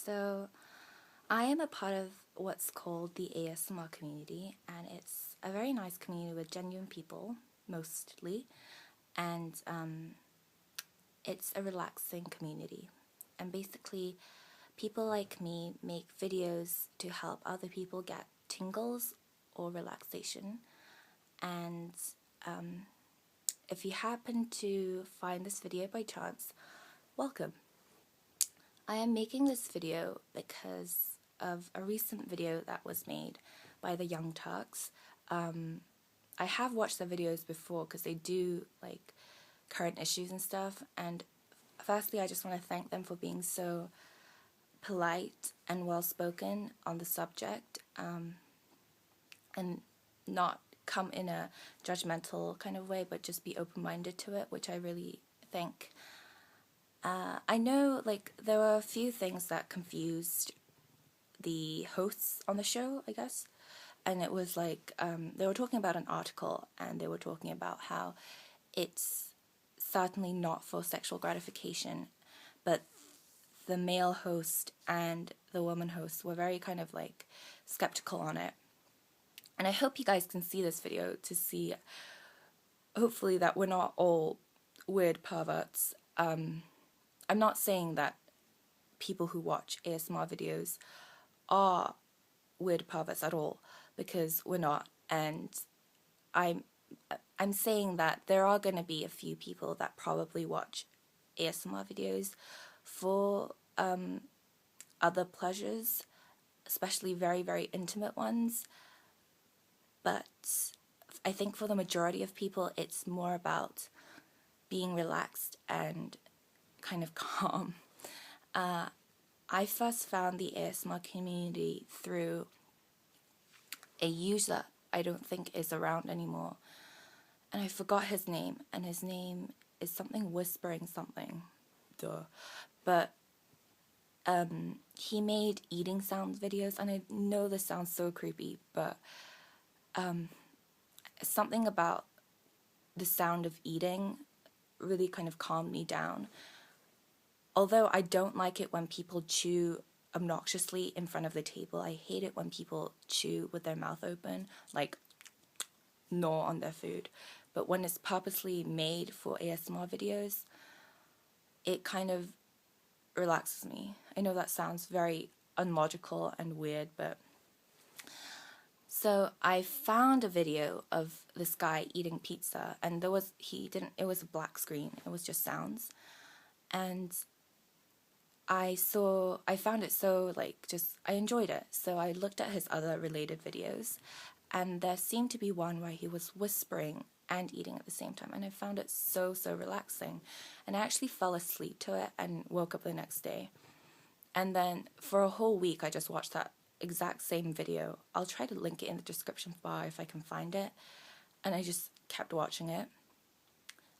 So I am a part of what's called the ASMR community, and it's a very nice community with genuine people, mostly, and it's a relaxing community. And basically, people like me make videos to help other people get tingles or relaxation. And if you happen to find this video by chance, welcome. I am making this video because of a recent video that was made by the Theyoungturks. I have watched their videos before because they do like current issues and stuff, and firstly I just want to thank them for being so polite and well spoken on the subject, and not come in a judgmental kind of way, but just be open-minded to it, which I really think. I know like there were a few things that confused the hosts on the show, I guess, and it was like they were talking about an article, and they were talking about how it's certainly not for sexual gratification, but the male host and the woman host were very kind of like skeptical on it. And I hope you guys can see this video to see, hopefully, that we're not all weird perverts. I'm not saying that people who watch ASMR videos are weird perverts at all, because we're not. And I'm saying that there are going to be a few people that probably watch ASMR videos for other pleasures, especially very, very intimate ones. But I think for the majority of people, it's more about being relaxed and kind of calm. I first found the ASMR community through a user I don't think is around anymore, and I forgot his name, and his name is something whispering something, but he made eating sound videos, and I know this sounds so creepy, but something about the sound of eating really kind of calmed me down. Although I don't like it when people chew obnoxiously in front of the table. I hate it when people chew with their mouth open, like gnaw on their food. But when it's purposely made for ASMR videos, it kind of relaxes me. I know that sounds very unlogical and weird, but... So I found a video of this guy eating pizza, and it was a black screen, it was just sounds. And I found it so I enjoyed it. So I looked at his other related videos, and there seemed to be one where he was whispering and eating at the same time, and I found it so relaxing, and I actually fell asleep to it and woke up the next day. And then for a whole week I just watched that exact same video. I'll try to link it in the description bar if I can find it, and I just kept watching it.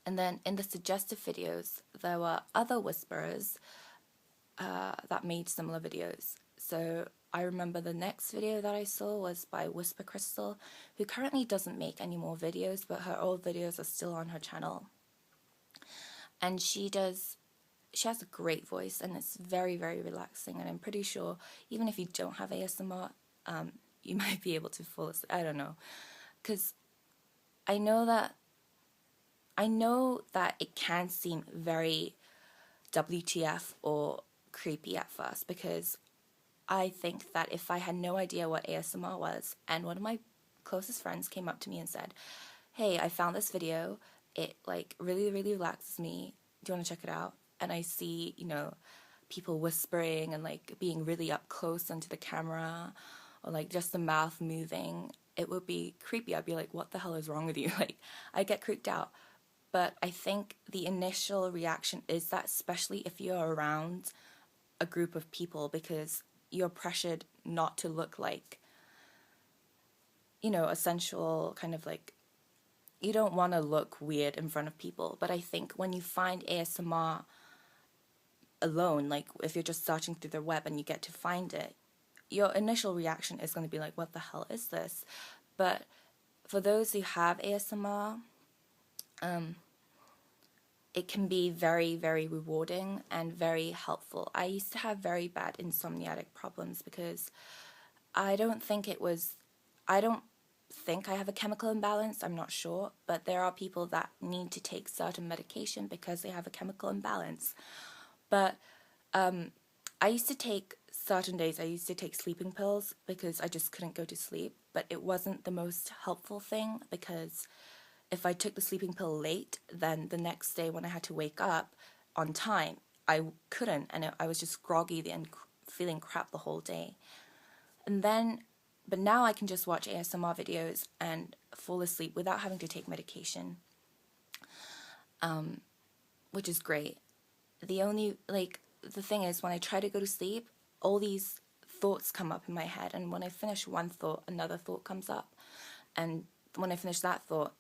And then in the suggested videos there were other whisperers that made similar videos. So I remember the next video that I saw was by Whisper Crystal, who currently doesn't make any more videos, but her old videos are still on her channel. And she has a great voice, and it's very, very relaxing, and I'm pretty sure even if you don't have ASMR, you might be able to fall asleep. I don't know, because I know that it can seem very WTF or creepy at first, because I think that if I had no idea what ASMR was, and one of my closest friends came up to me and said, "Hey, I found this video, it really, really relaxes me, do you want to check it out?" And I see, people whispering and being really up close into the camera, or just the mouth moving, it would be creepy. I'd be like, what the hell is wrong with you? I get creeped out. But I think the initial reaction is that, especially if you're around a group of people, because you're pressured not to look like, a sensual kind of you don't want to look weird in front of people. But I think when you find ASMR alone, if you're just searching through the web and you get to find it, your initial reaction is going to be like, what the hell is this? But for those who have ASMR, it can be very, very rewarding and very helpful. I used to have very bad insomniatic problems because I don't think it was, I don't think I have a chemical imbalance, I'm not sure, but there are people that need to take certain medication because they have a chemical imbalance. But I used to take certain days, I used to take sleeping pills because I just couldn't go to sleep, but it wasn't the most helpful thing because if I took the sleeping pill late, then the next day when I had to wake up on time, I couldn't, and I was just groggy and feeling crap the whole day. And then, but now I can just watch ASMR videos and fall asleep without having to take medication, which is great. The thing is, when I try to go to sleep, all these thoughts come up in my head, and when I finish one thought, another thought comes up, and when I finish that thought,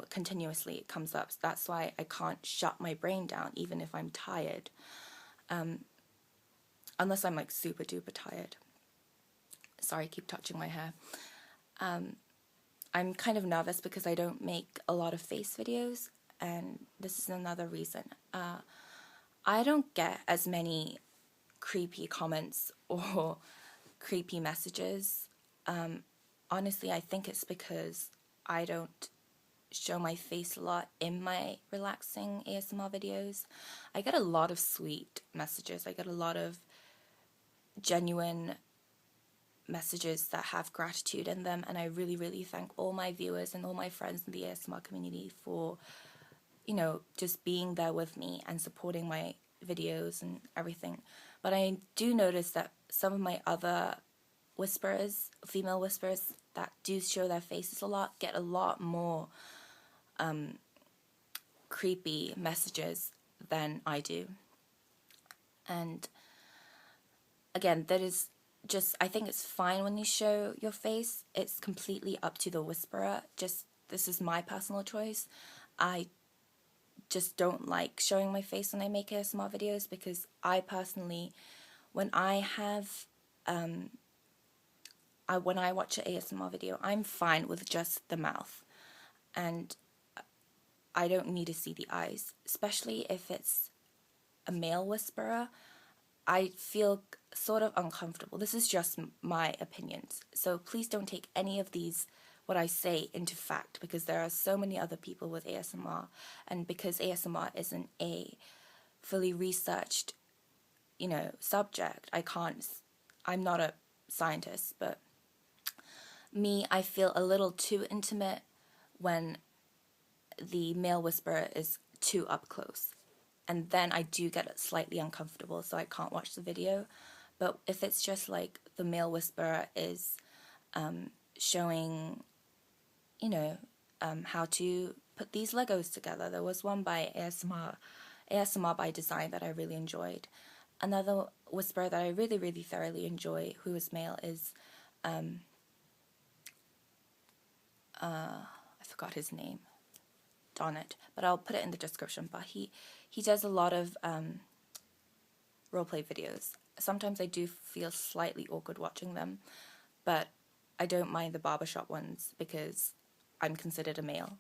continuously it comes up. So that's why I can't shut my brain down, even if I'm tired, unless I'm like super duper tired. Sorry, I keep touching my hair. I'm kind of nervous because I don't make a lot of face videos, and this is another reason. I don't get as many creepy comments or creepy messages. Honestly, I think it's because I don't show my face a lot in my relaxing ASMR videos. I get a lot of sweet messages. I get a lot of genuine messages that have gratitude in them, and I really, really thank all my viewers and all my friends in the ASMR community for, just being there with me and supporting my videos and everything. But I do notice that some of my other whisperers, female whisperers that do show their faces a lot, get a lot more creepy messages than I do. And again, that is just, I think it's fine when you show your face. It's completely up to the whisperer. This is my personal choice. I just don't like showing my face when I make ASMR videos because I personally, when I watch an ASMR video, I'm fine with just the mouth, and I don't need to see the eyes, especially if it's a male whisperer. I feel sort of uncomfortable. This is just my opinions, so please don't take any of these, what I say, into fact, because there are so many other people with ASMR, and because ASMR isn't a fully researched, subject, I'm not a scientist, but I feel a little too intimate when the male whisperer is too up close. And then I do get slightly uncomfortable, so I can't watch the video. But if it's just like the male whisperer is showing, how to put these Legos together. There was one by ASMR by Design that I really enjoyed. Another whisperer that I really, really thoroughly enjoy, who is male, is I forgot his name. Darn it. But I'll put it in the description. But he does a lot of roleplay videos. Sometimes I do feel slightly awkward watching them, but I don't mind the barbershop ones because I'm considered a male.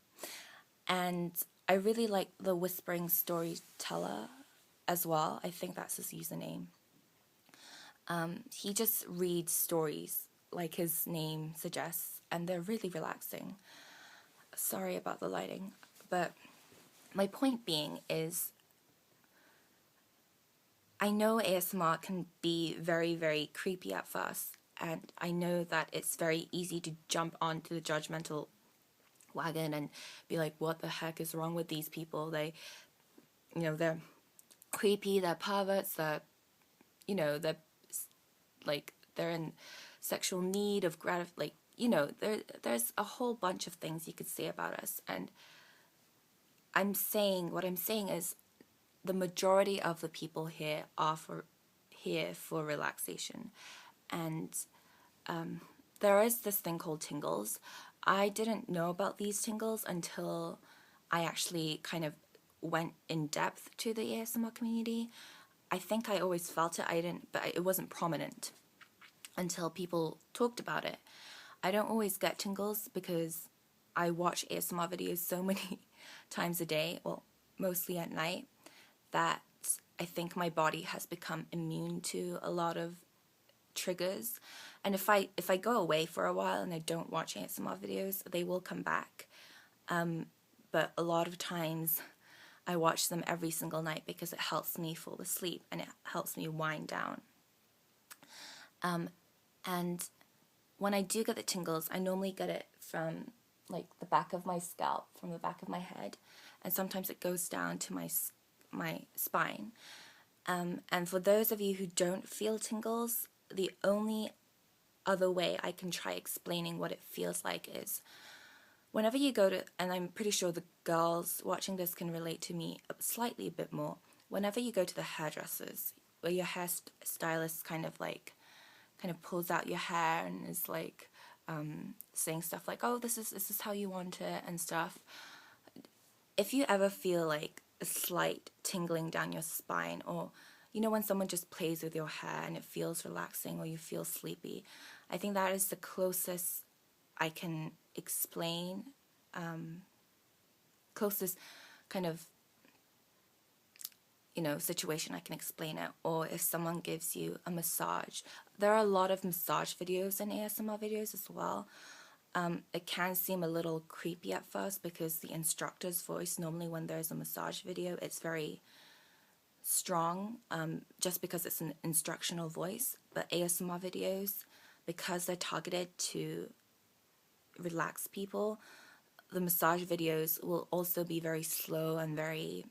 And I really like the Whispering Storyteller as well. I think that's his username. He just reads stories like his name suggests, and they're really relaxing. Sorry about the lighting, but my point being is I know ASMR can be very, very creepy at first, and I know that it's very easy to jump onto the judgmental wagon and be like, what the heck is wrong with these people? They're creepy, they're perverts, they're in sexual need of there's a whole bunch of things you could say about us. And what I'm saying is the majority of the people here are here for relaxation. And there is this thing called tingles. I didn't know about these tingles until I actually kind of went in depth to the ASMR community. I think I always felt it, but it wasn't prominent until people talked about it. I don't always get tingles because I watch ASMR videos so many times a day. Well, mostly at night, that I think my body has become immune to a lot of triggers. And if I go away for a while and I don't watch ASMR videos, they will come back. But a lot of times I watch them every single night because it helps me fall asleep and it helps me wind down. And when I do get the tingles, I normally get it from like the back of my scalp, from the back of my head, and sometimes it goes down to my spine. And for those of you who don't feel tingles, the only other way I can try explaining what it feels like is whenever you go to, and I'm pretty sure the girls watching this can relate to me slightly a bit more, whenever you go to the hairdressers, where your hairstylist kind of pulls out your hair and is like saying stuff like, oh, this is how you want it and stuff. If you ever feel like a slight tingling down your spine, or you know when someone just plays with your hair and it feels relaxing, or you feel sleepy, I think that is the closest I can explain, closest kind of, you know, situation I can explain it. Or if someone gives you a massage, there are a lot of massage videos and ASMR videos as well. It can seem a little creepy at first because the instructor's voice, normally when there's a massage video, it's very strong, just because it's an instructional voice. But ASMR videos, because they're targeted to relax people, the massage videos will also be very slow and very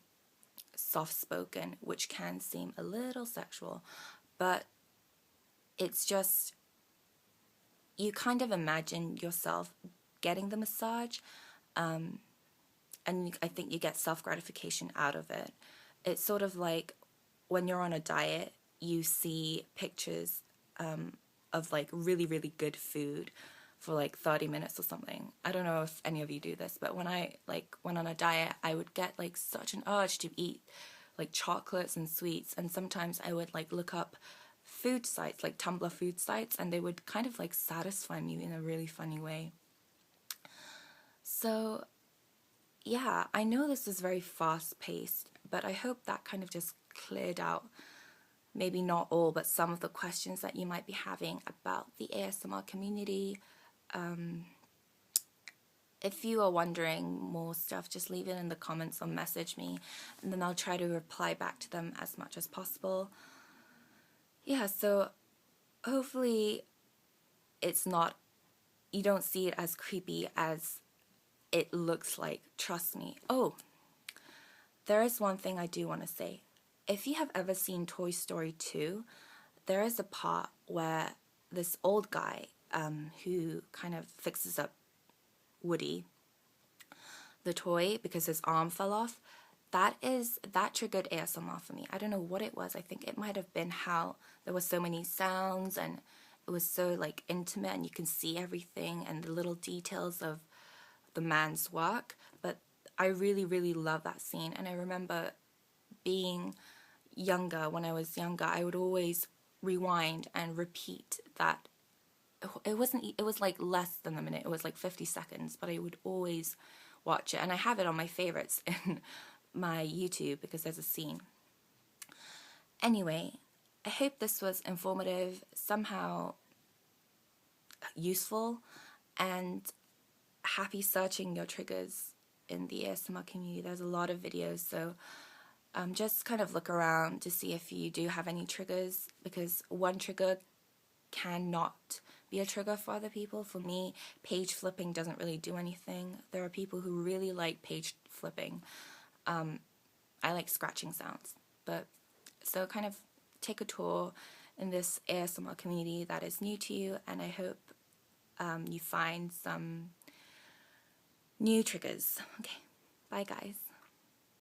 soft-spoken, which can seem a little sexual, but it's just, you kind of imagine yourself getting the massage, and I think you get self-gratification out of it. It's sort of like when you're on a diet, you see pictures of like really, really good food for like 30 minutes or something. I don't know if any of you do this, but when I went on a diet, I would get like such an urge to eat like chocolates and sweets, and sometimes I would like look up food sites, like Tumblr food sites, and they would kind of like satisfy me in a really funny way. So yeah, I know this was very fast-paced, but I hope that kind of just cleared out, maybe not all, but some of the questions that you might be having about the ASMR community. If you are wondering more stuff, just leave it in the comments or message me, and then I'll try to reply back to them as much as possible. Yeah, so hopefully it's not, you don't see it as creepy as it looks like, trust me. Oh, there is one thing I do want to say. If you have ever seen Toy Story 2, there is a part where this old guy who kind of fixes up Woody, the toy, because his arm fell off, that triggered ASMR for me. I don't know what it was. I think it might have been how there were so many sounds and it was so like intimate and you can see everything and the little details of the man's work. But I really, really love that scene, and I remember being younger, when I was younger, I would always rewind and repeat that. It was like less than a minute, it was like 50 seconds, but I would always watch it, and I have it on my favorites in my YouTube because there's a scene. Anyway, I hope this was informative, somehow useful, and happy searching your triggers in the ASMR community. There's a lot of videos, so just kind of look around to see if you do have any triggers, because one trigger cannot be a trigger for other people. For me, page flipping doesn't really do anything. There are people who really like page flipping. I like scratching sounds. But so kind of take a tour in this ASMR community that is new to you, and I hope you find some new triggers. Okay, bye guys.